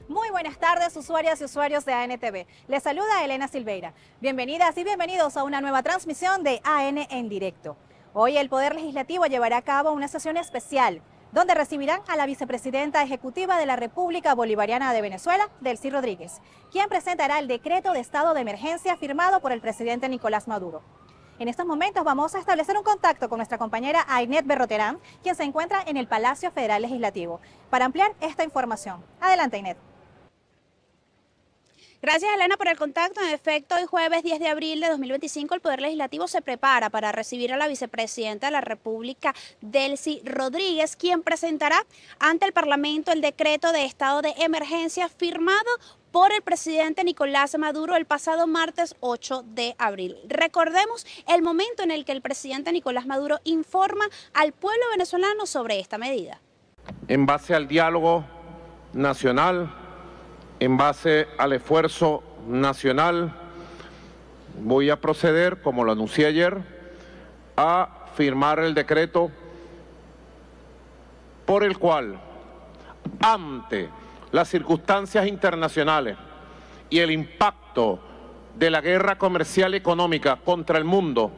Muy buenas tardes, usuarias y usuarios de ANTV. Les saluda Elena Silveira. Bienvenidas y bienvenidos a una nueva transmisión de AN en directo. Hoy el Poder Legislativo llevará a cabo una sesión especial donde recibirán a la vicepresidenta ejecutiva de la República Bolivariana de Venezuela, Delcy Rodríguez, quien presentará el decreto de estado de emergencia firmado por el presidente Nicolás Maduro. En estos momentos vamos a establecer un contacto con nuestra compañera Ainet Berroterán, quien se encuentra en el Palacio Federal Legislativo, para ampliar esta información. Adelante, Ainet. Gracias, Elena, por el contacto. En efecto, hoy jueves 10 de abril de 2025, el Poder Legislativo se prepara para recibir a la vicepresidenta de la República, Delcy Rodríguez, quien presentará ante el Parlamento el decreto de estado de emergencia firmado por el presidente Nicolás Maduro el pasado martes 8 de abril. Recordemos el momento en el que el presidente Nicolás Maduro informa al pueblo venezolano sobre esta medida. En base al diálogo nacional, en base al esfuerzo nacional, voy a proceder, como lo anuncié ayer, a firmar el decreto por el cual, ante las circunstancias internacionales y el impacto de la guerra comercial y económica contra el mundo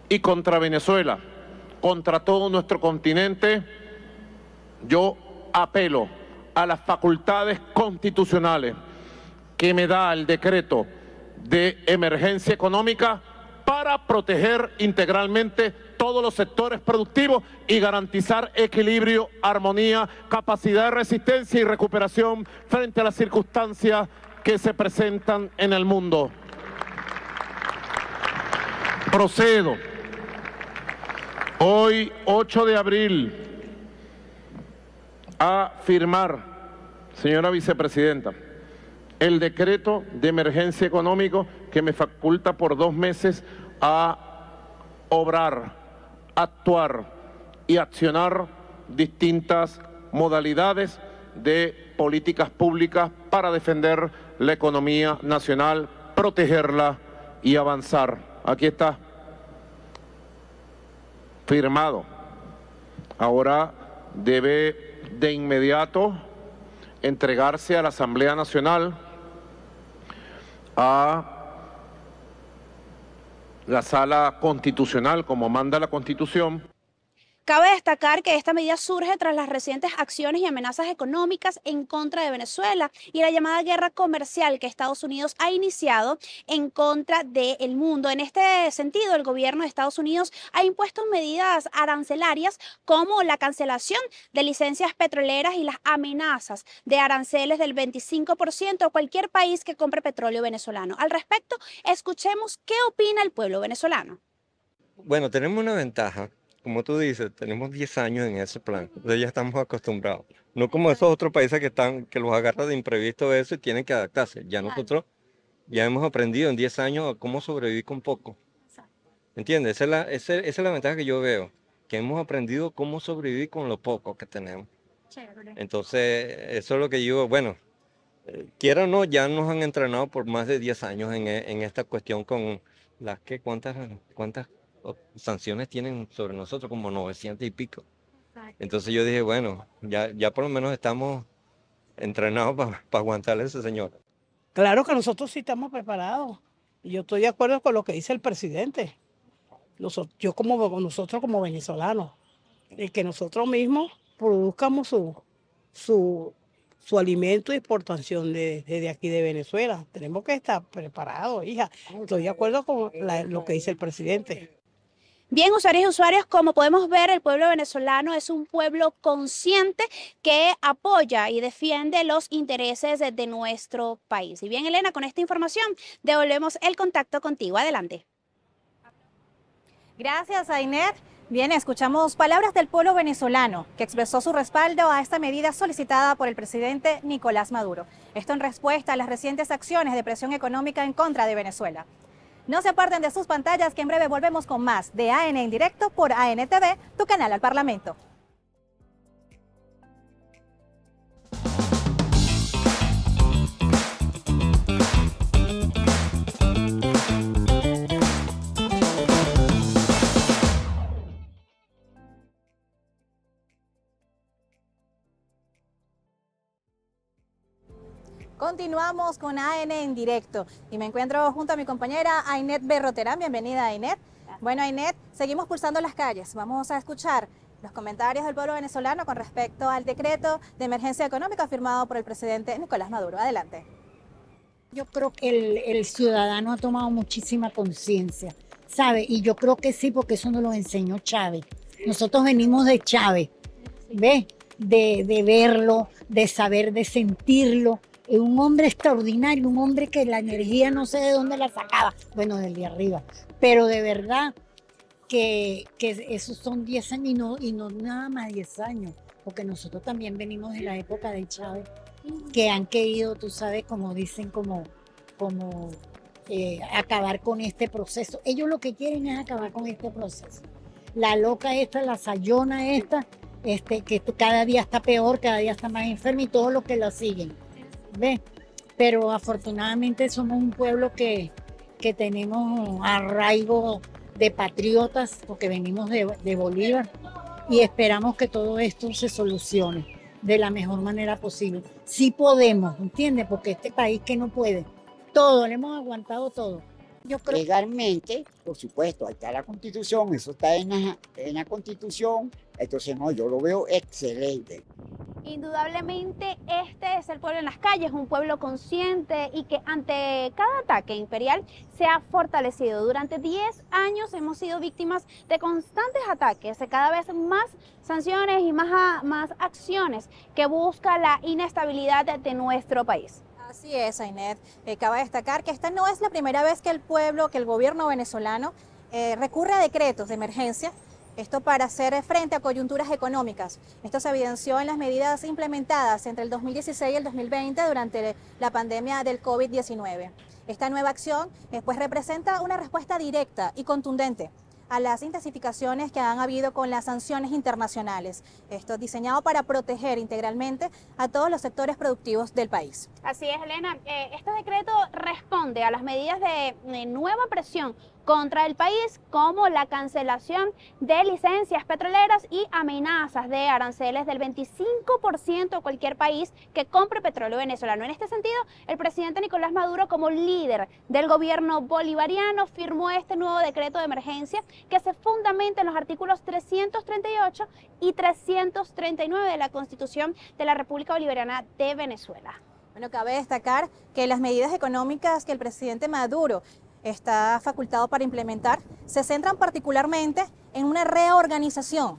y contra Venezuela, contra todo nuestro continente, yo apelo a las facultades constitucionales que me da el decreto de emergencia económica para proteger integralmente todos los sectores productivos y garantizar equilibrio, armonía, capacidad de resistencia y recuperación frente a las circunstancias que se presentan en el mundo. Procedo hoy, 8 de abril, a firmar, señora vicepresidenta, el decreto de emergencia económico que me faculta por 2 meses a obrar, actuar y accionar distintas modalidades de políticas públicas para defender la economía nacional, protegerla y avanzar. Aquí está, firmado. Ahora debe de inmediato entregarse a la Asamblea Nacional, a la Sala Constitucional, como manda la Constitución. Cabe destacar que esta medida surge tras las recientes acciones y amenazas económicas en contra de Venezuela y la llamada guerra comercial que Estados Unidos ha iniciado en contra del mundo. En este sentido, el gobierno de Estados Unidos ha impuesto medidas arancelarias como la cancelación de licencias petroleras y las amenazas de aranceles del 25% a cualquier país que compre petróleo venezolano. Al respecto, escuchemos qué opina el pueblo venezolano. Bueno, tenemos una ventaja. Como tú dices, tenemos 10 años en ese plan, entonces ya estamos acostumbrados. No como esos otros países que los agarra de imprevisto eso y tienen que adaptarse. Ya nosotros ya hemos aprendido en 10 años a cómo sobrevivir con poco. ¿Entiendes? Esa es la ventaja que yo veo, que hemos aprendido cómo sobrevivir con lo poco que tenemos. Entonces, eso es lo que yo, bueno, quiera o no, ya nos han entrenado por más de 10 años en esta cuestión con las que, ¿cuántas sanciones tienen sobre nosotros? Como 900 y pico. Entonces yo dije, bueno, ya por lo menos estamos entrenados para aguantarle a ese señor. Claro que nosotros sí estamos preparados. Y yo estoy de acuerdo con lo que dice el presidente. Nosotros como venezolanos, el que nosotros mismos produzcamos su alimento y exportación desde aquí de Venezuela. Tenemos que estar preparados, hija. Estoy de acuerdo con lo que dice el presidente. Bien, usuarios y usuarios, como podemos ver, el pueblo venezolano es un pueblo consciente que apoya y defiende los intereses de nuestro país. Y bien, Elena, con esta información devolvemos el contacto contigo. Adelante. Gracias, Ainet. Bien, escuchamos palabras del pueblo venezolano que expresó su respaldo a esta medida solicitada por el presidente Nicolás Maduro. Esto en respuesta a las recientes acciones de presión económica en contra de Venezuela. No se aparten de sus pantallas, que en breve volvemos con más de AN en directo por ANTV, tu canal al Parlamento. Continuamos con AN en directo y me encuentro junto a mi compañera Ainet Berroterán. Bienvenida, Ainet. Bueno, Ainet, seguimos pulsando las calles. Vamos a escuchar los comentarios del pueblo venezolano con respecto al decreto de emergencia económica firmado por el presidente Nicolás Maduro. Adelante. Yo creo que el ciudadano ha tomado muchísima conciencia, ¿sabe? Y yo creo que sí, porque eso nos lo enseñó Chávez. Nosotros venimos de Chávez, ¿ves? De verlo, de saber, de sentirlo. Es un hombre extraordinario, un hombre que la energía no sé de dónde la sacaba, bueno, del de arriba, pero de verdad que esos son 10 años y no nada más 10 años, porque nosotros también venimos de la época de Chávez, que han querido, tú sabes, como dicen, como acabar con este proceso. Ellos lo que quieren es acabar con este proceso. La loca esta, la sayona esta, que cada día está peor, cada día está más enferma y todos los que la siguen. ¿Ves? Pero afortunadamente somos un pueblo que tenemos arraigo de patriotas, porque venimos de Bolívar, y esperamos que todo esto se solucione de la mejor manera posible. Sí podemos, ¿entiendes? Porque este país que no puede, todo, le hemos aguantado todo. Yo creo... Legalmente, por supuesto, ahí está la Constitución, eso está en la Constitución, entonces no, yo lo veo excelente. Indudablemente este es el pueblo en las calles, un pueblo consciente y que ante cada ataque imperial se ha fortalecido. Durante 10 años hemos sido víctimas de constantes ataques, de cada vez más sanciones y más acciones que buscan la inestabilidad de nuestro país. Así es, Ainet. Cabe destacar que esta no es la primera vez que el gobierno venezolano recurre a decretos de emergencia. Esto para hacer frente a coyunturas económicas. Esto se evidenció en las medidas implementadas entre el 2016 y el 2020 durante la pandemia del COVID-19. Esta nueva acción pues representa una respuesta directa y contundente a las intensificaciones que han habido con las sanciones internacionales. Esto es diseñado para proteger integralmente a todos los sectores productivos del país. Así es, Elena. Este decreto responde a las medidas de nueva presión contra el país, como la cancelación de licencias petroleras y amenazas de aranceles del 25% a cualquier país que compre petróleo venezolano. En este sentido, el presidente Nicolás Maduro, como líder del gobierno bolivariano, firmó este nuevo decreto de emergencia que se fundamenta en los artículos 338 y 339 de la Constitución de la República Bolivariana de Venezuela. Bueno, cabe destacar que las medidas económicas que el presidente Maduro está facultado para implementar se centran particularmente en una reorganización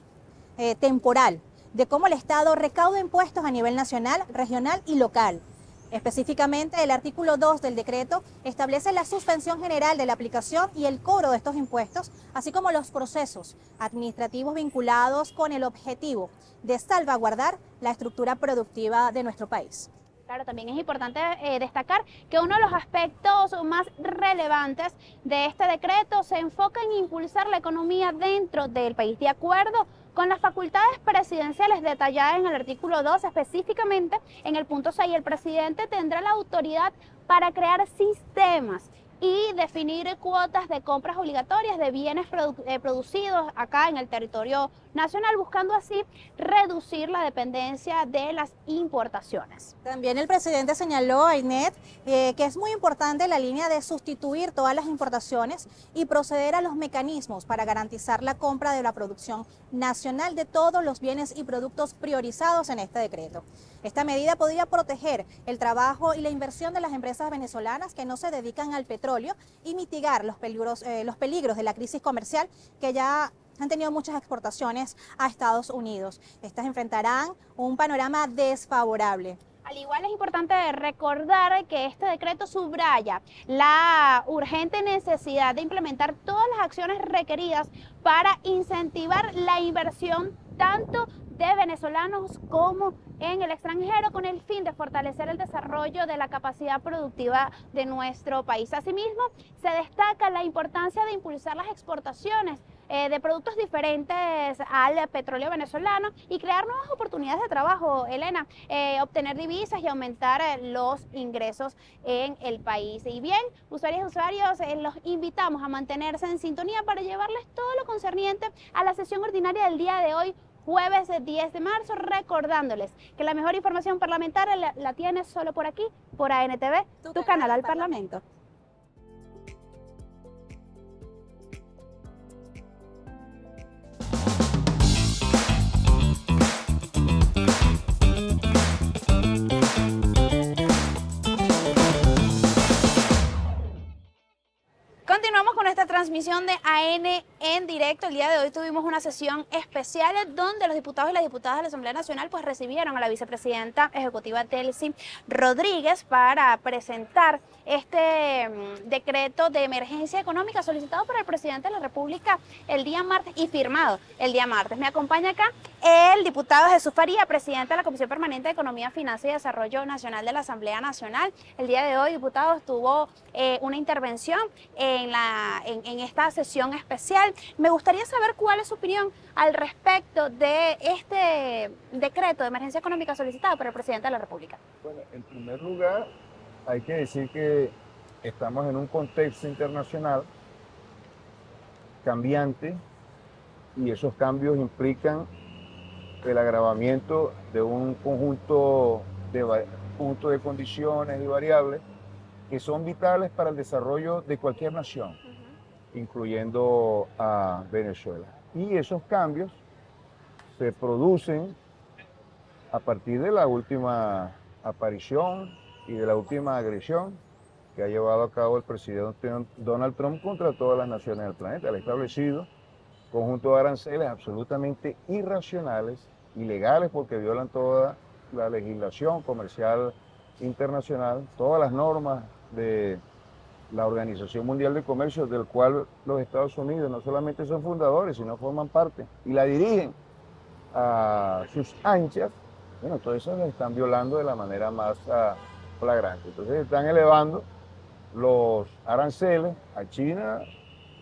temporal de cómo el Estado recauda impuestos a nivel nacional, regional y local. Específicamente, el artículo 2 del decreto establece la suspensión general de la aplicación y el cobro de estos impuestos, así como los procesos administrativos vinculados con el objetivo de salvaguardar la estructura productiva de nuestro país. Claro, también es importante destacar que uno de los aspectos más relevantes de este decreto se enfoca en impulsar la economía dentro del país, de acuerdo con las facultades presidenciales detalladas en el artículo 2, específicamente en el punto 6, el presidente tendrá la autoridad para crear sistemas y definir cuotas de compras obligatorias de bienes producidos acá en el territorio nacional, buscando así reducir la dependencia de las importaciones. También el presidente señaló, Ainet, que es muy importante la línea de sustituir todas las importaciones y proceder a los mecanismos para garantizar la compra de la producción nacional de todos los bienes y productos priorizados en este decreto. Esta medida podría proteger el trabajo y la inversión de las empresas venezolanas que no se dedican al petróleo y mitigar los peligros de la crisis comercial que ya han tenido muchas exportaciones a Estados Unidos. Estas enfrentarán un panorama desfavorable. Al igual es importante recordar que este decreto subraya la urgente necesidad de implementar todas las acciones requeridas para incentivar la inversión tanto de venezolanos como en el extranjero, con el fin de fortalecer el desarrollo de la capacidad productiva de nuestro país. Asimismo, se destaca la importancia de impulsar las exportaciones de productos diferentes al petróleo venezolano y crear nuevas oportunidades de trabajo, Elena, obtener divisas y aumentar los ingresos en el país. Y bien, usuarias y usuarios, los invitamos a mantenerse en sintonía para llevarles todo lo concerniente a la sesión ordinaria del día de hoy, jueves 10 de marzo, recordándoles que la mejor información parlamentaria la tienes solo por aquí, por ANTV, tu canal al Parlamento. Continuamos con esta transmisión de AN en directo. El día de hoy tuvimos una sesión especial donde los diputados y las diputadas de la Asamblea Nacional pues recibieron a la vicepresidenta ejecutiva Delcy Rodríguez para presentar este decreto de emergencia económica solicitado por el presidente de la República el día martes y firmado el día martes. Me acompaña acá el diputado Jesús Faría, presidente de la Comisión Permanente de Economía, Finanzas y Desarrollo Nacional de la Asamblea Nacional. El día de hoy, diputado, tuvo una intervención en esta sesión especial. Me gustaría saber cuál es su opinión al respecto de este decreto de emergencia económica solicitado por el presidente de la República. Bueno, en primer lugar, hay que decir que estamos en un contexto internacional cambiante y esos cambios implican el agravamiento de un conjunto de condiciones y variables que son vitales para el desarrollo de cualquier nación, incluyendo a Venezuela. Y esos cambios se producen a partir de la última aparición y de la última agresión que ha llevado a cabo el presidente Donald Trump contra todas las naciones del planeta. Él ha establecido conjunto de aranceles absolutamente irracionales, ilegales, porque violan toda la legislación comercial internacional, todas las normas de la Organización Mundial de Comercio, del cual los Estados Unidos no solamente son fundadores, sino forman parte y la dirigen a sus anchas. Bueno, todo eso lo están violando de la manera más flagrante. Entonces están elevando los aranceles. A China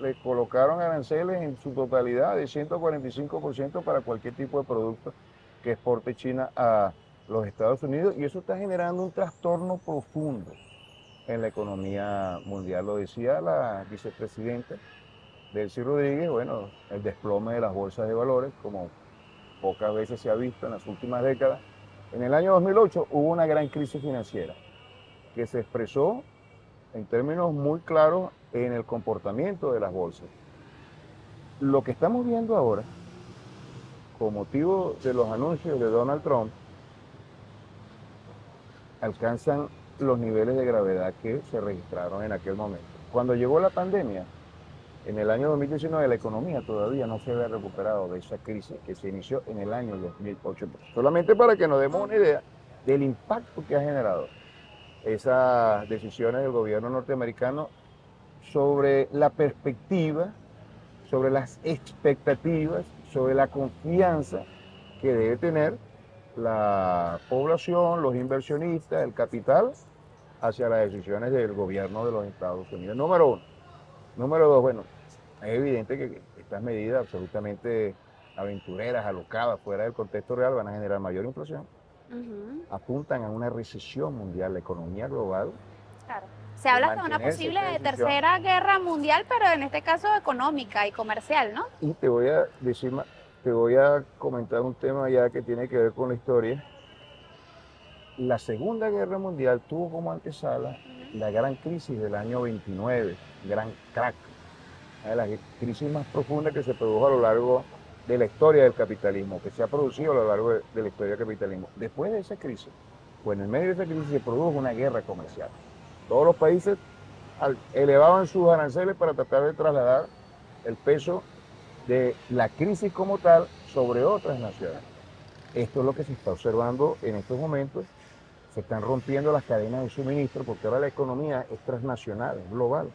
le colocaron aranceles en su totalidad de 145% para cualquier tipo de producto que exporte China a los Estados Unidos, y eso está generando un trastorno profundo en la economía mundial. Lo decía la vicepresidenta Delcy Rodríguez, bueno, el desplome de las bolsas de valores, como pocas veces se ha visto en las últimas décadas. En el año 2008 hubo una gran crisis financiera que se expresó en términos muy claros en el comportamiento de las bolsas. Lo que estamos viendo ahora, con motivo de los anuncios de Donald Trump, alcanzan los niveles de gravedad que se registraron en aquel momento. Cuando llegó la pandemia, en el año 2019, la economía todavía no se había recuperado de esa crisis que se inició en el año 2008. Solamente para que nos demos una idea del impacto que ha generado esas decisiones del gobierno norteamericano sobre la perspectiva, sobre las expectativas, sobre la confianza que debe tener la población, los inversionistas, el capital, hacia las decisiones del gobierno de los Estados Unidos. Número uno. Número dos, bueno, es evidente que estas medidas absolutamente aventureras, alocadas, fuera del contexto real, van a generar mayor inflación. Apuntan a una recesión mundial, la economía global. Claro. Se habla de una posible tercera guerra mundial, pero en este caso económica y comercial, ¿no? Y te voy a decir más. Te voy a comentar un tema ya que tiene que ver con la historia. La Segunda Guerra Mundial tuvo como antesala la gran crisis del año 29, gran crack, una de las crisis más profundas que se produjo a lo largo de la historia del capitalismo, que se ha producido a lo largo de la historia del capitalismo. Después de esa crisis, pues en medio de esa crisis se produjo una guerra comercial. Todos los países elevaban sus aranceles para tratar de trasladar el peso de la crisis como tal sobre otras naciones. Esto es lo que se está observando en estos momentos. Se están rompiendo las cadenas de suministro porque ahora la economía es transnacional, es global.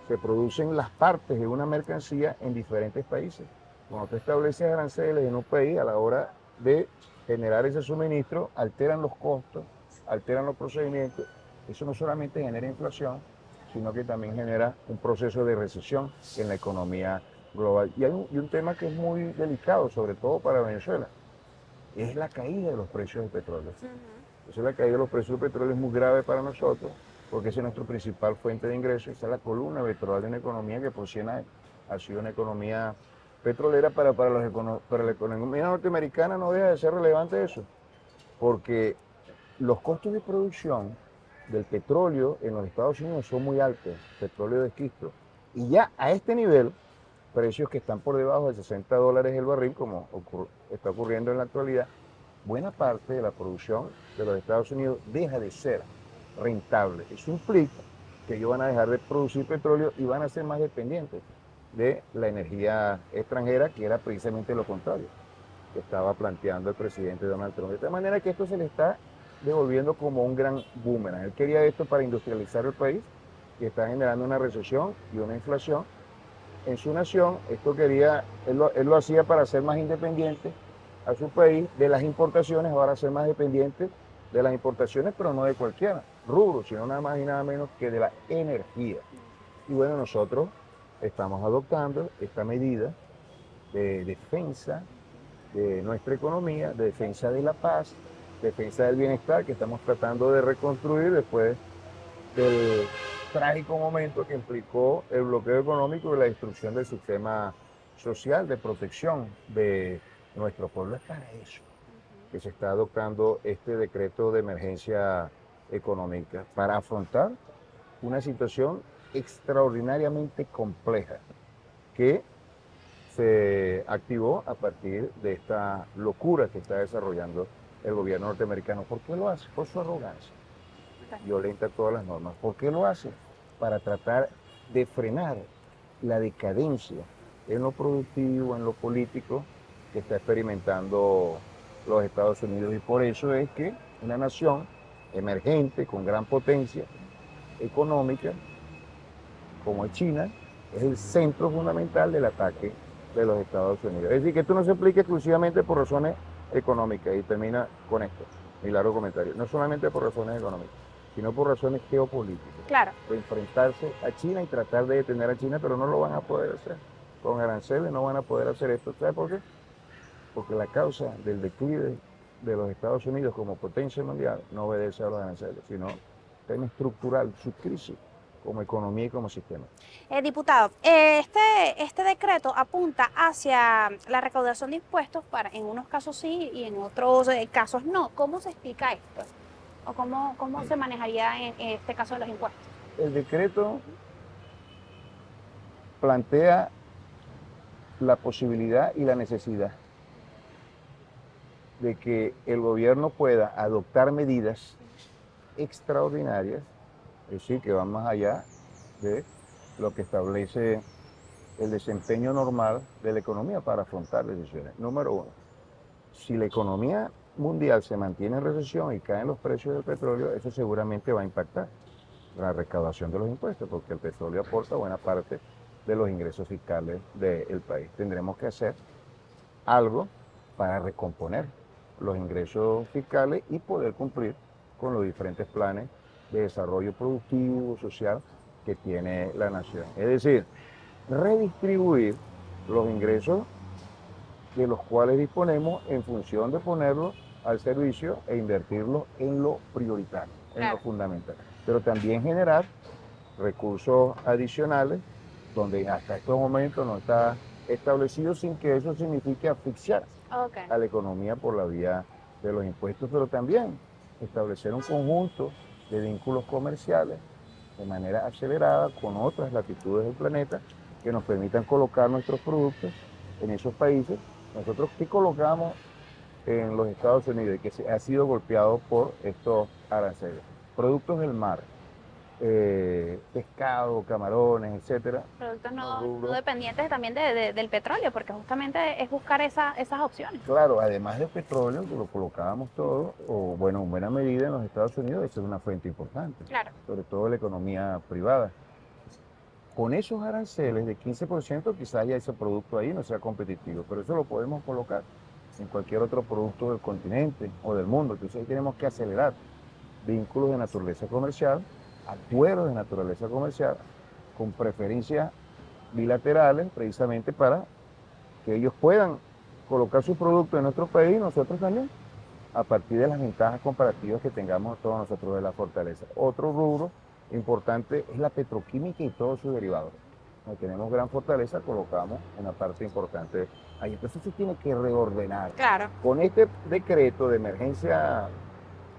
Se producen las partes de una mercancía en diferentes países. Cuando tú estableces aranceles en un país, a la hora de generar ese suministro, alteran los costos, alteran los procedimientos. Eso no solamente genera inflación, sino que también genera un proceso de recesión en la economía global. Y hay un tema que es muy delicado, sobre todo para Venezuela, es la caída de los precios del petróleo. Entonces la caída de los precios del petróleo es muy grave para nosotros, porque esa es nuestra principal fuente de ingresos, esa es la columna vertebral de una economía que por 100 años ha sido una economía petrolera para la economía norteamericana no deja de ser relevante eso, porque los costos de producción del petróleo en los Estados Unidos son muy altos, petróleo de esquisto, y ya a este nivel, precios que están por debajo de $60 el barril, como está ocurriendo en la actualidad, buena parte de la producción de los Estados Unidos deja de ser rentable. Eso implica que ellos van a dejar de producir petróleo y van a ser más dependientes de la energía extranjera, que era precisamente lo contrario que estaba planteando el presidente Donald Trump. De tal manera que esto se le está devolviendo como un gran boomerang. Él quería esto para industrializar el país, que está generando una recesión y una inflación en su nación. Esto él lo hacía para ser más independiente a su país de las importaciones, ahora ser más dependiente de las importaciones, pero no de cualquier rubro, sino nada más y nada menos que de la energía. Y bueno, nosotros estamos adoptando esta medida de defensa de nuestra economía, de defensa de la paz, defensa del bienestar que estamos tratando de reconstruir después del trágico momento que implicó el bloqueo económico y la destrucción del sistema social de protección de nuestro pueblo. Es para eso que se está adoptando este decreto de emergencia económica, para afrontar una situación extraordinariamente compleja que se activó a partir de esta locura que está desarrollando el gobierno norteamericano. ¿Por qué lo hace? Por su arrogancia. Violenta todas las normas. ¿Por qué lo hace? Para tratar de frenar la decadencia en lo productivo, en lo político que está experimentando los Estados Unidos. Y por eso es que una nación emergente, con gran potencia económica, como es China, es el centro fundamental del ataque de los Estados Unidos. Es decir, que esto no se aplica exclusivamente por razones económicas, y termina con esto, mi largo comentario, no solamente por razones económicas, sino por razones geopolíticas. Claro. De enfrentarse a China y tratar de detener a China, pero no lo van a poder hacer. Con aranceles no van a poder hacer esto. ¿Sabe por qué? Porque la causa del declive de los Estados Unidos como potencia mundial no obedece a los aranceles, sino tema estructural, su crisis como economía y como sistema. Diputado, este decreto apunta hacia la recaudación de impuestos, en unos casos sí y en otros casos no. ¿Cómo se explica esto? ¿O cómo se manejaría en este caso de los impuestos? El decreto plantea la posibilidad y la necesidad de que el gobierno pueda adoptar medidas extraordinarias, es decir, que van más allá de lo que establece el desempeño normal de la economía para afrontar decisiones. Número uno, si la economía mundial se mantiene en recesión y caen los precios del petróleo, eso seguramente va a impactar la recaudación de los impuestos, porque el petróleo aporta buena parte de los ingresos fiscales del país. Tendremos que hacer algo para recomponer los ingresos fiscales y poder cumplir con los diferentes planes de desarrollo productivo, social que tiene la nación. Es decir, redistribuir los ingresos de los cuales disponemos en función de ponerlos al servicio e invertirlos en lo prioritario, en lo fundamental. Pero también generar recursos adicionales donde hasta estos momentos no está establecido, sin que eso signifique asfixiar a la economía por la vía de los impuestos, pero también establecer un conjunto de vínculos comerciales de manera acelerada con otras latitudes del planeta que nos permitan colocar nuestros productos en esos países. Nosotros sí colocamos en los Estados Unidos y que ha sido golpeado por estos aranceles. Productos del mar, pescado, camarones, etcétera. Productos no dependientes también del petróleo, porque justamente es buscar esas opciones. Claro, además del petróleo, que lo colocábamos todo, o bueno, en buena medida en los Estados Unidos, esa es una fuente importante, claro, sobre todo la economía privada. Con esos aranceles de 15%, quizás ya ese producto ahí no sea competitivo, pero eso lo podemos colocar en cualquier otro producto del continente o del mundo. Entonces ahí tenemos que acelerar vínculos de naturaleza comercial, acuerdos de naturaleza comercial, con preferencias bilaterales, precisamente para que ellos puedan colocar sus productos en nuestro país y nosotros también, a partir de las ventajas comparativas que tengamos todos nosotros de la fortaleza. Otro rubro importante es la petroquímica y todos sus derivados. donde tenemos gran fortaleza, colocamos una parte importante ahí. Entonces se tiene que reordenar. Claro. Con este decreto de emergencia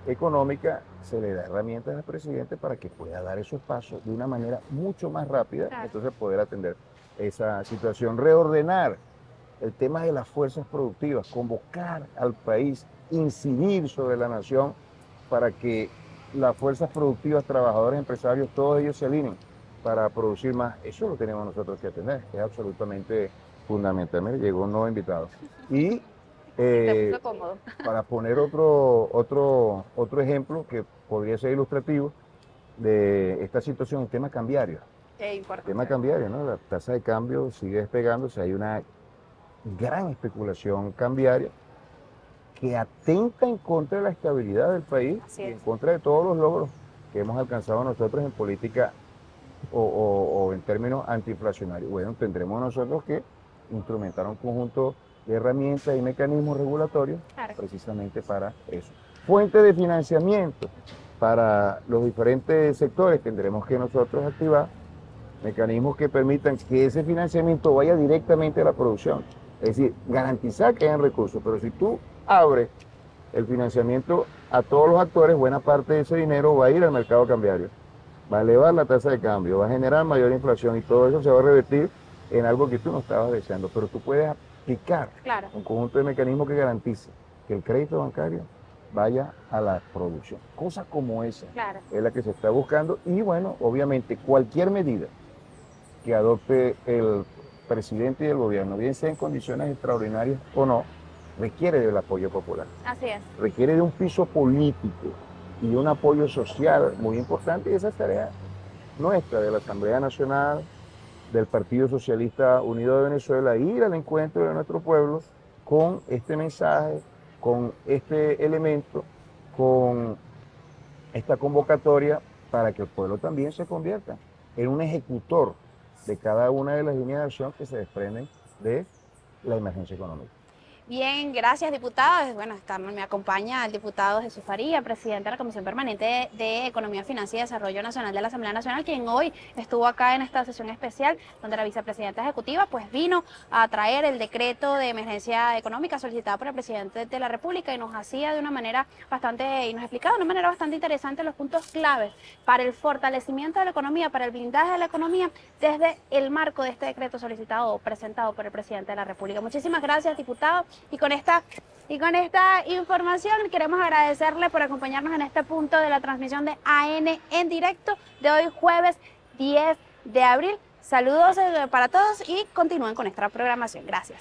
económica se le da herramientas al presidente para que pueda dar esos pasos de una manera mucho más rápida, Claro. entonces poder atender esa situación, reordenar el tema de las fuerzas productivas, convocar al país, incidir sobre la nación para que las fuerzas productivas, trabajadores, empresarios, todos ellos se alineen para producir más. Eso lo tenemos nosotros que atender, que es absolutamente fundamental. Mire, llegó un nuevo invitado. Y Se puso cómodo. para poner otro ejemplo que podría ser ilustrativo de esta situación, el tema cambiario. Qué El importante. tema cambiario, ¿no? La tasa de cambio sigue despegándose, hay una gran especulación cambiaria que atenta en contra de la estabilidad del país Así y es. en contra de todos los logros que hemos alcanzado nosotros en política o en términos antiinflacionarios. Bueno, tendremos nosotros que instrumentar un conjunto de herramientas y mecanismos regulatorios Claro. precisamente para eso. Fuente de financiamiento para los diferentes sectores tendremos que nosotros activar mecanismos que permitan que ese financiamiento vaya directamente a la producción. Es decir, garantizar que hayan recursos, pero si tú abres el financiamiento a todos los actores, buena parte de ese dinero va a ir al mercado cambiario, va a elevar la tasa de cambio, va a generar mayor inflación y todo eso se va a revertir en algo que tú no estabas deseando, pero tú puedes aplicar Claro. un conjunto de mecanismos que garantice que el crédito bancario vaya a la producción. Cosas como esa Claro. es la que se está buscando y bueno, obviamente cualquier medida que adopte el presidente y el gobierno, bien sea en condiciones extraordinarias o no, requiere del apoyo popular, Así es. requiere de un piso político y de un apoyo social muy importante y esa es tarea nuestra de la Asamblea Nacional, del Partido Socialista Unido de Venezuela, ir al encuentro de nuestro pueblo con este mensaje, con este elemento, con esta convocatoria para que el pueblo también se convierta en un ejecutor de cada una de las líneas de acción que se desprenden de la emergencia económica. Bien, gracias, diputado. Bueno, me acompaña el diputado Jesús Faría, presidente de la Comisión Permanente de Economía, Finanzas y Desarrollo Nacional de la Asamblea Nacional, quien hoy estuvo acá en esta sesión especial, donde la vicepresidenta ejecutiva pues vino a traer el decreto de emergencia económica solicitado por el presidente de la República y nos hacía de una manera bastante, y nos explicaba de una manera bastante interesante los puntos claves para el fortalecimiento de la economía, para el blindaje de la economía, desde el marco de este decreto solicitado o presentado por el presidente de la República. Muchísimas gracias, diputado. Y con esta información queremos agradecerle por acompañarnos en este punto de la transmisión de AN en directo de hoy jueves 10 de abril. Saludos para todos y continúen con esta programación. Gracias.